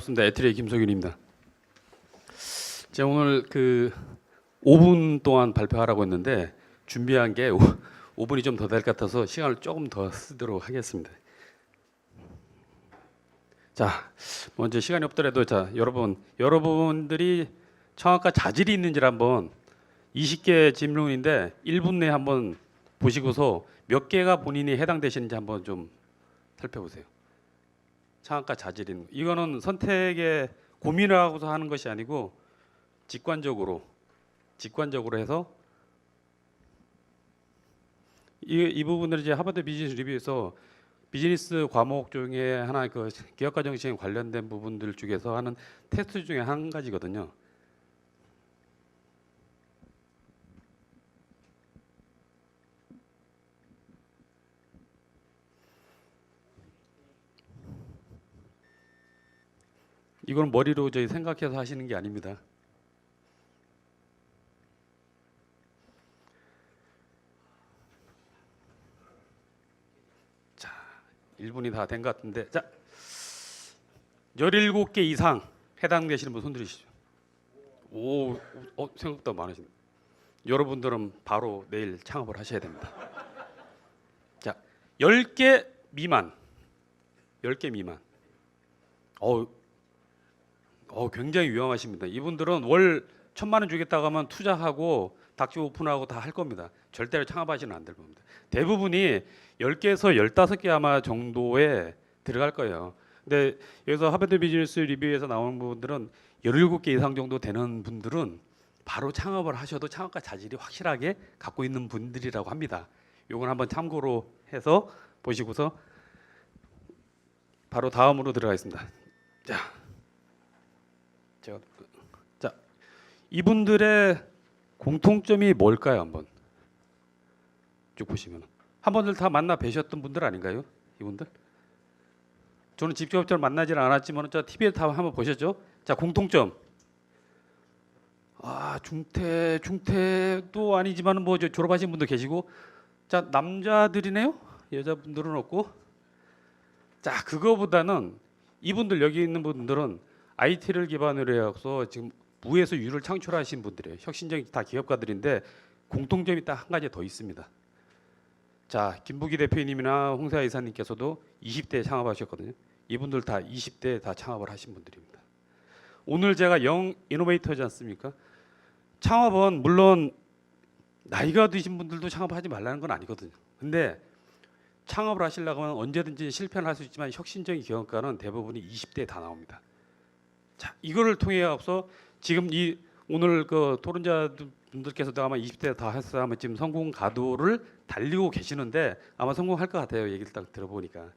반갑습니다. 에트리의 김석윤입니다. 제가 오늘 5분 동안 발표하라고 했는데 준비한 게 5분이 좀 더 될 것 같아서 시간을 조금 더 쓰도록 하겠습니다. 자, 먼저 시간이 없더라도 여러분들이 청학과 자질이 있는지를 한번 20개 질문인데 1분 내에 한번 보시고서 몇 개가 본인이 해당되시는지 한번 좀 살펴보세요. 창학과 자질인 이거는 선택에 고민을 하고서 하는 것이 아니고 직관적으로 해서 이 부분들을 이제 하버드 비즈니스 리뷰에서 비즈니스 과목 중에 하나 기업가 정신에 관련된 부분들 중에서 하는 테스트 중에 한 가지거든요. 이건 머리로 저희 생각해서 하시는 게 아닙니다. 자, 1분이 다 된 것 같은데, 자, 17개 이상 해당되시는 분 손들으시죠. 오, 생각보다 많으십니다. 여러분들은 바로 내일 창업을 하셔야 됩니다. 자, 10개 미만. 굉장히 위험하십니다. 이분들은 월 1,000만 원 주겠다고 하면 투자하고 닥치 오픈하고 다 할 겁니다. 절대로 창업하시는 안 될 겁니다. 대부분이 10개에서 15개 아마 정도에 들어갈 거예요. 근데 여기서 하버드 비즈니스 리뷰에서 나오는 부분들은 17개 이상 정도 되는 분들은 바로 창업을 하셔도 창업가 자질이 확실하게 갖고 있는 분들이라고 합니다. 이건 한번 참고로 해서 보시고서 바로 다음으로 들어가겠습니다. 자, 이분들의 공통점이 뭘까요? 한번 쭉 보시면 한 번들 다 만나 뵈셨던 분들 아닌가요? 이분들? 저는 직접적으로 만나지는 않았지만 저 TV에 다 한번 보셨죠? 자, 공통점. 중퇴도 아니지만 뭐 졸업하신 분도 계시고, 자, 남자들이네요. 여자분들은 없고. 자, 그거보다는 이분들 여기 있는 분들은 IT를 기반으로 해서 지금 무에서 유를 창출하신 분들이에요. 혁신적인 다 기업가들인데 공통점이 딱 한 가지 더 있습니다. 자, 김부기 대표님이나 홍세아 이사님께서도 20대에 창업하셨거든요. 이분들 다 20대에 다 창업을 하신 분들입니다. 오늘 제가 영 이노베이터지 않습니까? 창업은 물론 나이가 드신 분들도 창업하지 말라는 건 아니거든요. 근데 창업을 하시려고 하면 언제든지 실패를 할 수 있지만 혁신적인 기업가는 대부분이 20대에 다 나옵니다. 자, 이거를 통해서 지금 이 오늘 토론자분들께서도 아마 20대 다 해서 아마 지금 성공 가도를 달리고 계시는데 아마 성공할 것 같아요. 얘기를 딱 들어보니까.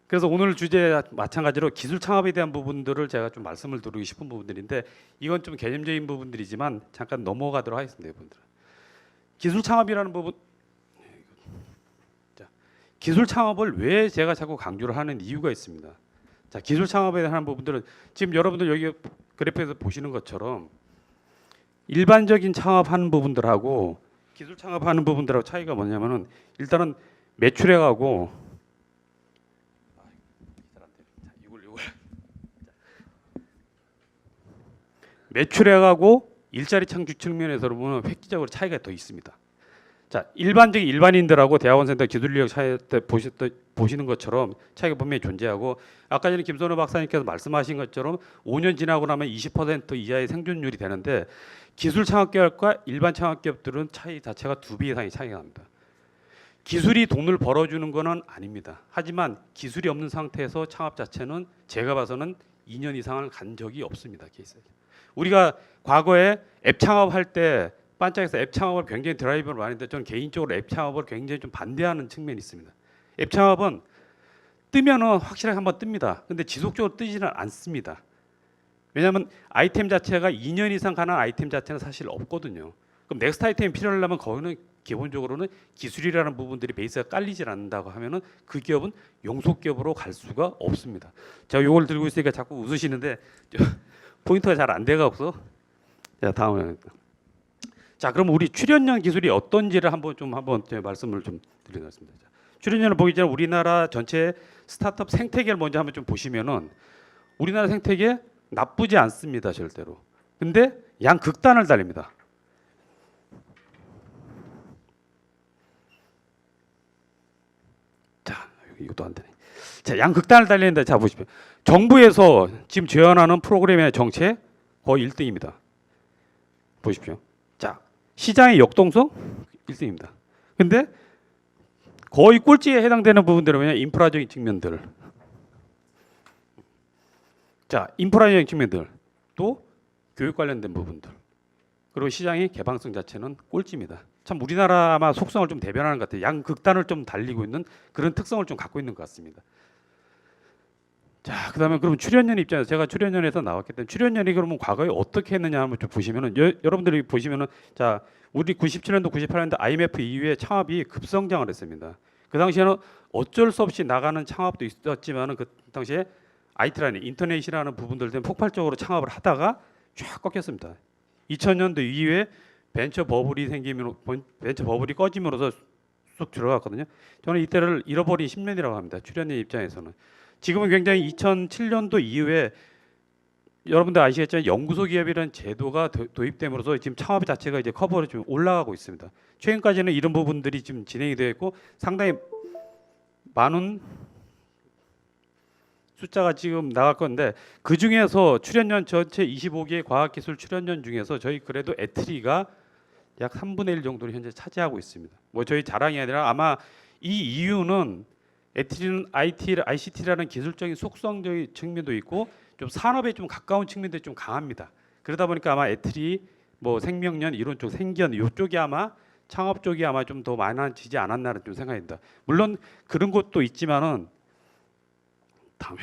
그래서 오늘 주제 마찬가지로 기술 창업에 대한 부분들을 제가 좀 말씀을 드리고 싶은 부분들인데 이건 좀 개념적인 부분들이지만 잠깐 넘어가도록 하겠습니다. 이분들. 기술 창업이라는 부분. 자, 기술 창업을 왜 제가 자꾸 강조를 하는 이유가 있습니다. 자, 기술 창업에 대한 부분들은 지금 여러분들 여기 그래프에서 보시는 것처럼 일반적인 창업하는 부분들하고 기술 창업하는 부분들하고 차이가 뭐냐면은 일단은 매출액하고 매출액하고 일자리 창출 측면에서 보면 획기적으로 차이가 더 있습니다. 자, 일반적인 일반인들하고 대학원생들 기술력 차이 때 보시는 것처럼 차이가 분명히 존재하고 아까 전에 김선호 박사님께서 말씀하신 것처럼 5년 지나고 나면 20% 이하의 생존율이 되는데 기술 창업기업과 일반 창업기업들은 차이 자체가 2배 이상의 차이가 납니다. 기술이 돈을 벌어주는 것은 아닙니다. 하지만 기술이 없는 상태에서 창업 자체는 제가 봐서는 2년 이상을 간 적이 없습니다. 케이스에. 우리가 과거에 앱 창업할 때 반짝에서 앱 창업을 굉장히 드라이브를 많이 했는데 저는 개인적으로 앱 창업을 굉장히 좀 반대하는 측면이 있습니다. 앱 창업은 뜨면은 확실하게 한번 뜹니다. 근데 지속적으로 뜨지는 않습니다. 왜냐하면 아이템 자체가 2년 이상 가는 아이템 자체는 사실 없거든요. 그럼 넥스트 아이템이 필요하려면 거기는 기본적으로는 기술이라는 부분들이 베이스가 깔리질 않는다고 하면은 그 기업은 용속 기업으로 갈 수가 없습니다. 제가 이걸 들고 있으니까 자꾸 웃으시는데 포인트가 잘 안 돼가지고. 자, 다음에. 자, 그럼 우리 출연연 기술이 어떤지를 한번 말씀을 좀 드리겠습니다. 출연연을 보기 전에 우리나라 전체 스타트업 생태계를 먼저 한번 좀 보시면은 우리나라 생태계 나쁘지 않습니다, 절대로. 근데 양극단을 달립니다. 자, 이것도 안 되네. 자, 양극단을 달리는데 자 보십시오. 정부에서 지금 제안하는 프로그램의 정책 거의 1등입니다. 보십시오. 자, 시장의 역동성 1등입니다. 근데 거의 꼴찌에 해당되는 부분들은 뭐냐? 인프라적인 측면들. 자, 인프라적인 측면들 또 교육 관련된 부분들. 그리고 시장의 개방성 자체는 꼴찌입니다. 참 우리나라 아마 속성을 좀 대변하는 것 같아요. 양극단을 좀 달리고 있는 그런 특성을 좀 갖고 있는 것 같습니다. 자, 그다음에 그럼 출연연 입장에서 제가 출연연에서 나왔기 때문에 출연연이 그러면 과거에 어떻게 했느냐 한번 좀 보시면은 여러분들이 보시면은 자, 우리 97년도 98년도 IMF 이후에 창업이 급성장을 했습니다. 그 당시에는 어쩔 수 없이 나가는 창업도 있었지만은 그 당시에 IT라는 인터넷이라는 부분들 때문에 폭발적으로 창업을 하다가 쫙 꺾였습니다. 2000년도 이후에 벤처 버블이 생기면 벤처 버블이 꺼짐으로써 쑥 들어갔거든요. 저는 이때를 잃어버린 10년이라고 합니다. 출연연 입장에서는. 지금은 굉장히 2007년도 이후에 여러분들 아시겠지만 연구소 기업이라는 제도가 도입됨으로써 지금 창업 자체가 이제 커버를 좀 올라가고 있습니다. 최근까지는 이런 부분들이 지금 진행이 되어 있고 상당히 많은 숫자가 지금 나갈 건데 그 중에서 출연연 전체 25개 과학기술 출연연 중에서 저희 그래도 애트리가 약 3분의 1 정도를 현재 차지하고 있습니다. 뭐 저희 자랑이 아니라 아마 이 이유는 애트리는 ICT라는 기술적인 속성적인 측면도 있고 좀 산업에 좀 가까운 측면도 좀 강합니다. 그러다 보니까 아마 애트리 뭐 생명연 이런 쪽 생기연 이쪽이 아마 창업 쪽이 아마 좀 더 많아지지 않았나는 좀 생각입니다. 물론 그런 것도 있지만은 다음에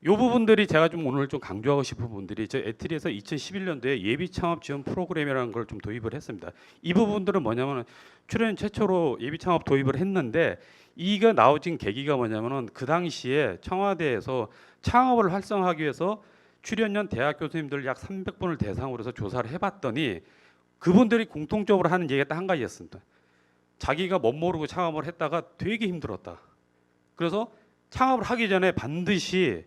이 부분들이 제가 좀 오늘 좀 강조하고 싶은 부분들이 저 애트리에서 2011년도에 예비 창업 지원 프로그램이라는 걸 좀 도입을 했습니다. 이 부분들은 뭐냐면은 출연 최초로 예비 창업 도입을 했는데 이가 나오진 계기가 뭐냐면은 그 당시에 청와대에서 창업을 활성화하기 위해서 출연연 대학 교수님들 약 300분을 대상으로 해서 조사를 해봤더니 그분들이 공통적으로 하는 얘기가 딱 한 가지였습니다. 자기가 멋 모르고 창업을 했다가 되게 힘들었다. 그래서 창업을 하기 전에 반드시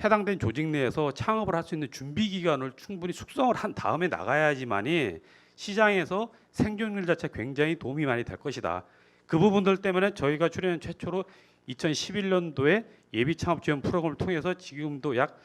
해당된 조직 내에서 창업을 할 수 있는 준비 기간을 충분히 숙성을 한 다음에 나가야지만이 시장에서 생존율 자체 굉장히 도움이 많이 될 것이다. 그 부분들 때문에 저희가 출연 최초로 2011년도에 예비 창업 지원 프로그램을 통해서 지금도 약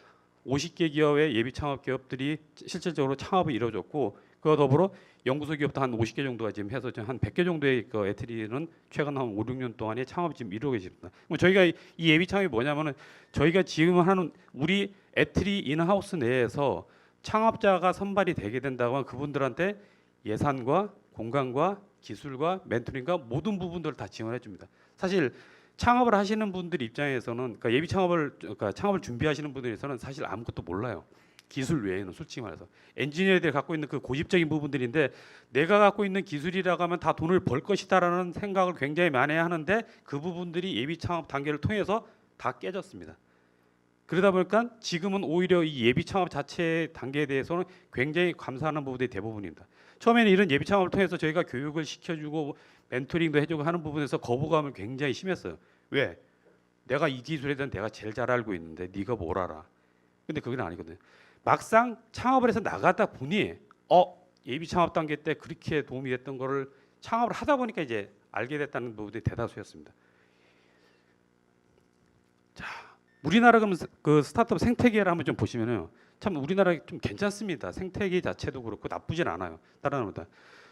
50개 기업의 예비 창업 기업들이 실질적으로 창업이 이루어졌고 그와 더불어 연구소 기업도 한 50개 정도가 지금 해서 한 100개 정도의 그 애트리는 최근 한 5, 6년 동안에 창업이 지금 이루어지고 있습니다. 저희가 이 예비 창업이 뭐냐면은 저희가 지금 하는 우리 애트리 인하우스 내에서 창업자가 선발이 되게 된다고 하면 그분들한테 예산과 공간과 기술과 멘토링과 모든 부분들을 다 지원해 줍니다. 사실 창업을 하시는 분들 입장에서는 그러니까 예비 창업을 그러니까 창업을 준비하시는 분들에서는 사실 아무것도 몰라요. 기술 외에는 솔직히 말해서 엔지니어들이 갖고 있는 그 고집적인 부분들인데 내가 갖고 있는 기술이라고 하면 다 돈을 벌 것이다라는 생각을 굉장히 많이 하는데 그 부분들이 예비 창업 단계를 통해서 다 깨졌습니다. 그러다 보니까 지금은 오히려 이 예비 창업 자체 단계에 대해서는 굉장히 감사하는 부분이 대부분입니다. 처음에는 이런 예비 창업을 통해서 저희가 교육을 시켜주고 멘토링도 해주고 하는 부분에서 거부감을 굉장히 심했어요. 왜? 내가 이 기술에 대한 내가 제일 잘 알고 있는데 네가 뭘 알아? 근데 그건 아니거든요. 막상 창업을 해서 나가다 보니 예비 창업 단계 때 그렇게 도움이 됐던 거를 창업을 하다 보니까 이제 알게 됐다는 부분이 대다수였습니다. 자, 우리나라 그 스타트업 생태계를 한번 좀 보시면요. 참 우리나라 좀 괜찮습니다. 생태계 자체도 그렇고 나쁘진 않아요. 다른 나라보다.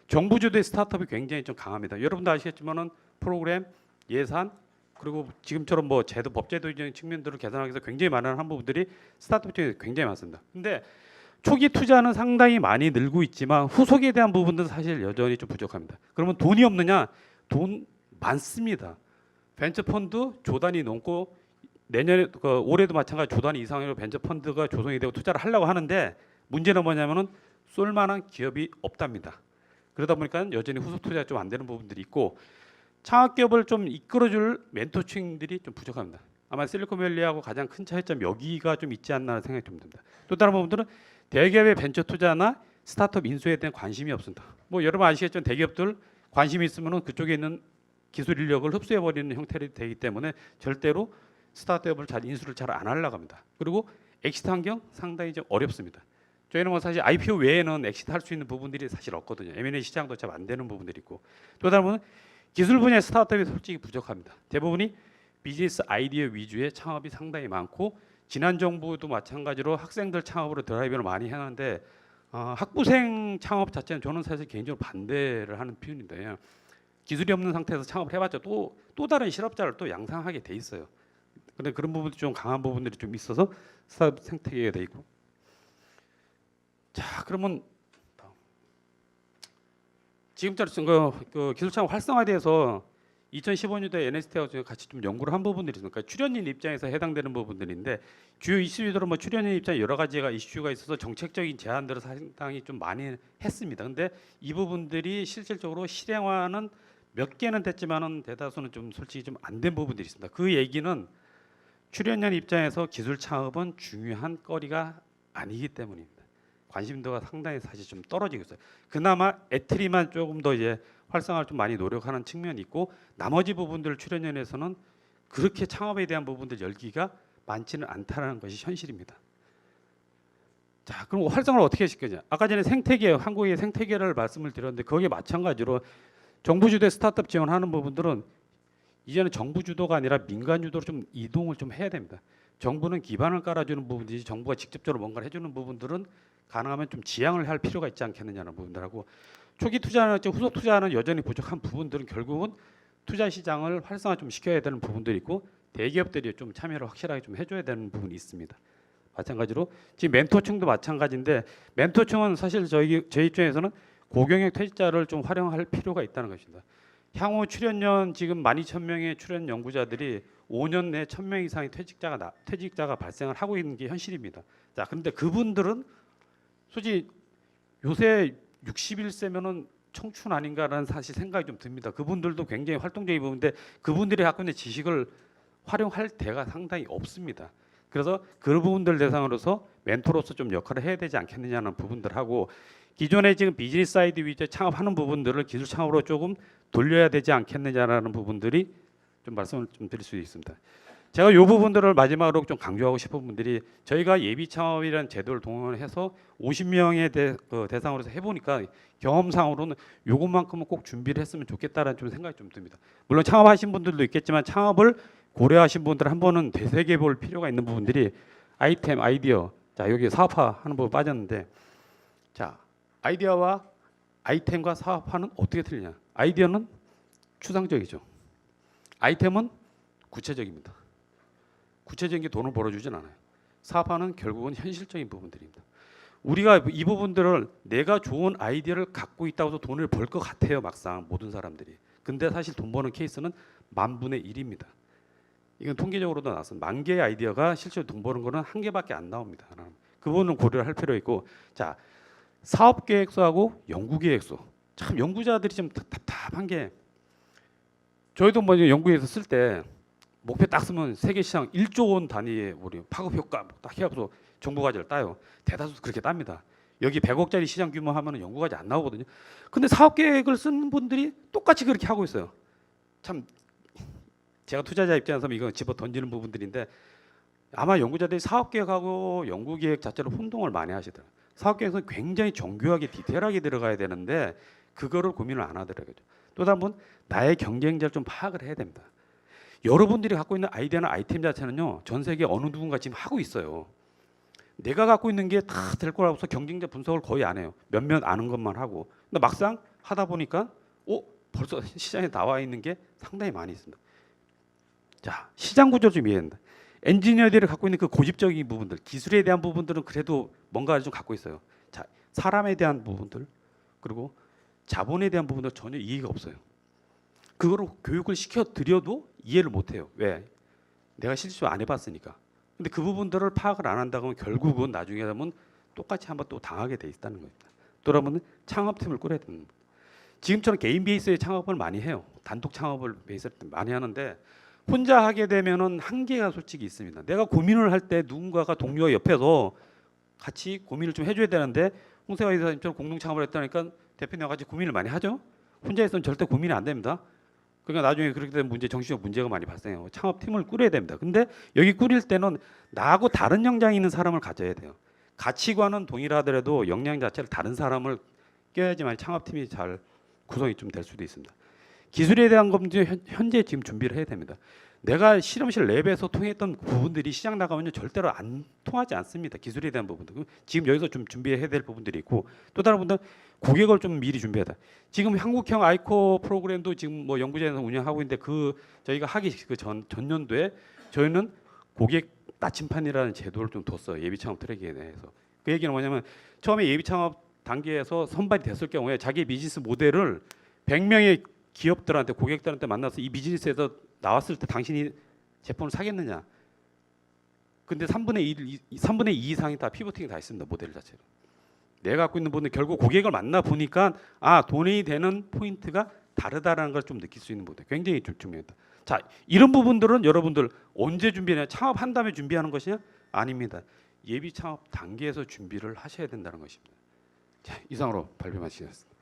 정부 주도의 스타트업이 굉장히 좀 강합니다. 여러분도 아시겠지만은 프로그램, 예산 그리고 지금처럼 뭐 제도 법제도적인 측면들을 개선하기 위해서 굉장히 많은 한 부분들이 스타트업 쪽에 굉장히 많습니다. 근데 초기 투자는 상당히 많이 늘고 있지만 후속에 대한 부분들은 사실 여전히 좀 부족합니다. 그러면 돈이 없느냐? 돈 많습니다. 벤처 펀드 조단이 넘고 내년에 올해도 마찬가지 조단 이상으로 벤처 펀드가 조성이 되고 투자를 하려고 하는데 문제는 뭐냐면은 쏠만한 기업이 없답니다. 그러다 보니까 여전히 후속 투자가 좀 안 되는 부분들이 있고 창업 기업을 좀 이끌어줄 멘토층들이 좀 부족합니다. 아마 실리콘밸리하고 가장 큰 차이점 여기가 좀 있지 않나 생각이 좀 듭니다. 또 다른 부분들은 대기업의 벤처 투자나 스타트업 인수에 대한 관심이 없습니다. 뭐 여러분 아시겠지만 대기업들 관심이 있으면은 그쪽에 있는 기술 인력을 흡수해 버리는 형태로 되기 때문에 절대로 스타트업을 잘 인수를 잘 안 하려고 합니다. 그리고 엑시트 환경 상당히 좀 어렵습니다. 저희는 뭐 사실 IPO 외에는 엑시트 할 수 있는 부분들이 사실 없거든요. M&A 시장도 잘 안 되는 부분들이 있고 또 다른 기술 분야의 스타트업이 솔직히 부족합니다. 대부분이 비즈니스 아이디어 위주의 창업이 상당히 많고 지난 정부도 마찬가지로 학생들 창업으로 드라이브를 많이 해놨는데 학부생 창업 자체는 저는 사실 개인적으로 반대를 하는 편인데 기술이 없는 상태에서 창업을 해봤자 또 다른 실업자를 또 양상하게 돼 있어요. 근데 그런 부분도 좀 강한 부분들이 좀 있어서 스타트업 생태계가 돼 있고. 자, 그러면 지금처럼 그 기술 창업 활성화에 대해서 2015년도에 NST하고 같이 좀 연구를 한 부분들이 있습니다. 그러니까 출연인 입장에서 해당되는 부분들인데 주요 이슈들은 뭐 출연인 입장에 여러 가지가 이슈가 있어서 정책적인 제안들을 상당히 좀 많이 했습니다. 근데 이 부분들이 실질적으로 실행화는 몇 개는 됐지만은 대다수는 좀 솔직히 좀 안 된 부분들이 있습니다. 그 얘기는 출연인 입장에서 기술 창업은 중요한 거리가 아니기 때문입니다. 관심도가 상당히 사실 좀 떨어지고 있어요. 그나마 애트리만 조금 더 이제 활성화를 좀 많이 노력하는 측면이 있고 나머지 부분들 출연연에서는 그렇게 창업에 대한 부분들 열기가 많지는 않다는 것이 현실입니다. 자, 그럼 활성화를 어떻게 시키냐? 아까 전에 생태계, 한국의 생태계를 말씀을 드렸는데 거기에 마찬가지로 정부 주도의 스타트업 지원하는 부분들은 이제는 정부 주도가 아니라 민간 주도로 좀 이동을 좀 해야 됩니다. 정부는 기반을 깔아주는 부분이지 정부가 직접적으로 뭔가를 해주는 부분들은 가능하면 좀 지양을 할 필요가 있지 않겠느냐는 부분들하고 초기 투자나 후속 투자는 여전히 부족한 부분들은 결국은 투자 시장을 활성화 좀 시켜야 되는 부분들이 있고 대기업들이 좀 참여를 확실하게 좀 해줘야 되는 부분이 있습니다. 마찬가지로 지금 멘토층도 마찬가지인데 멘토층은 사실 저희 입장에서는 고경력 퇴직자를 좀 활용할 필요가 있다는 것입니다. 향후 출연연 지금 12,000명의 출연 연구자들이 5년 내에 1,000명 이상의 퇴직자가 발생을 하고 있는 게 현실입니다. 자, 그런데 그분들은 솔직히 요새 61세면은 청춘 아닌가라는 사실 생각이 좀 듭니다. 그분들도 굉장히 활동적인 부분인데 그분들이 갖고 있는 지식을 활용할 데가 상당히 없습니다. 그래서 그런 부분들 대상으로서 멘토로서 좀 역할을 해야 되지 않겠느냐는 부분들하고 기존에 지금 비즈니스 사이드 위주의 창업하는 부분들을 기술 창업으로 조금 돌려야 되지 않겠느냐라는 부분들이 좀 말씀을 좀 드릴 수 있습니다. 제가 이 부분들을 마지막으로 좀 강조하고 싶은 분들이 저희가 예비 창업이라는 제도를 동원해서 50명의 대상으로서 해보니까 경험상으로는 요것만큼은 꼭 준비를 했으면 좋겠다라는 좀 생각이 좀 듭니다. 물론 창업하신 분들도 있겠지만 창업을 고려하신 분들 한 번은 되새겨 볼 필요가 있는 부분들이 아이템, 아이디어, 자 여기 사업화하는 부분 빠졌는데 자 아이디어와 아이템과 사업화는 어떻게 틀리냐? 아이디어는 추상적이죠. 아이템은 구체적입니다. 구체적인 게 돈을 벌어주진 않아요. 사업화는 결국은 현실적인 부분들입니다. 우리가 이 부분들을 내가 좋은 아이디어를 갖고 있다고 해서 돈을 벌 것 같아요. 막상 모든 사람들이. 근데 사실 돈 버는 케이스는 10,000분의 1입니다. 이건 통계적으로도 나왔습니다. 10,000개의 아이디어가 실제로 돈 버는 거는 1개밖에 안 나옵니다. 그 부분은 고려를 할 필요 있고 자 사업계획서하고 연구계획서 참 연구자들이 좀 답답한 게 저희도 뭐 연구에서 쓸 때 목표 딱 쓰면 세계 시장 1조 원 단위의 우리 파급 효과 딱 해서 정부 과제를 따요. 대다수 그렇게 땁니다. 여기 100억짜리 시장 규모 하면은 연구 과제 안 나오거든요. 근데 사업 계획을 쓰는 분들이 똑같이 그렇게 하고 있어요. 참 제가 투자자 입장에서 이거 집어 던지는 부분들인데 아마 연구자들이 사업 계획하고 연구 계획 자체로 혼동을 많이 하시더라고요. 사업 계획은 굉장히 정교하게 디테일하게 들어가야 되는데 그거를 고민을 안 하더라고요. 또 다른 분 나의 경쟁자를 좀 파악을 해야 됩니다. 여러분들이 갖고 있는 아이디어나 아이템 자체는요 전 세계 어느 누군가 지금 하고 있어요. 내가 갖고 있는 게 다 될 거라고 해서 경쟁자 분석을 거의 안 해요. 몇몇 아는 것만 하고. 근데 막상 하다 보니까 벌써 시장에 나와 있는 게 상당히 많이 있습니다. 자 시장 구조 좀 이해한다. 엔지니어들이 갖고 있는 그 고집적인 부분들, 기술에 대한 부분들은 그래도 뭔가를 좀 갖고 있어요. 자 사람에 대한 부분들 그리고 자본에 대한 부분들 전혀 이해가 없어요. 그거를 교육을 시켜드려도 이해를 못해요. 왜? 내가 실제로 안 해봤으니까. 근데 그 부분들을 파악을 안 한다고 하면 결국은 나중에 하면 똑같이 한번 또 당하게 돼 있다는 겁니다. 또 그러면 창업팀을 꾸려야 되는 겁니다. 지금처럼 개인 베이스의 창업을 많이 해요. 단독 창업을 베이스로 많이 하는데 혼자 하게 되면은 한계가 솔직히 있습니다. 내가 고민을 할 때 누군가가 동료가 옆에서 같이 고민을 좀 해줘야 되는데 홍세화 이사님처럼 공동 창업을 했다니까 대표님과 같이 고민을 많이 하죠. 혼자 있으면 절대 고민이 안 됩니다. 그러니까 나중에 그렇게 되면 정신적 문제가 많이 발생해요. 창업팀을 꾸려야 됩니다. 근데 여기 꾸릴 때는 나하고 다른 역량이 있는 사람을 가져야 돼요. 가치관은 동일하더라도 역량 자체를 다른 사람을 껴야지만 창업팀이 잘 구성이 좀 될 수도 있습니다. 기술에 대한 검증 현재 지금 준비를 해야 됩니다. 내가 실험실 랩에서 통했던 부분들이 시장 나가면 절대로 안 통하지 않습니다. 기술에 대한 부분들. 지금 여기서 좀 준비해야 될 부분들이 있고 또 다른 분들은 고객을 좀 미리 준비해야 돼. 지금 한국형 아이코 프로그램도 지금 뭐 연구자에서 운영하고 있는데 저희가 하기 그 전년도에 저희는 고객 나침판이라는 제도를 좀 뒀어요. 예비 창업 트랙에 대해서. 그 얘기는 뭐냐면 처음에 예비 창업 단계에서 선발이 됐을 경우에 자기 비즈니스 모델을 100명의 기업들한테 고객들한테 만나서 이 비즈니스에서 나왔을 때 당신이 제품을 사겠느냐? 근데 3분의 2 이상이 다 피보팅이 다 있습니다. 모델 자체로. 내가 갖고 있는 분은 결국 고객을 만나 보니까 돈이 되는 포인트가 다르다라는 걸 좀 느낄 수 있는 부분. 굉장히 중요합니다. 자, 이런 부분들은 여러분들 언제 준비하냐? 창업한 다음에 준비하는 것이냐? 아닙니다. 예비 창업 단계에서 준비를 하셔야 된다는 것입니다. 자, 이상으로 발표 마치겠습니다.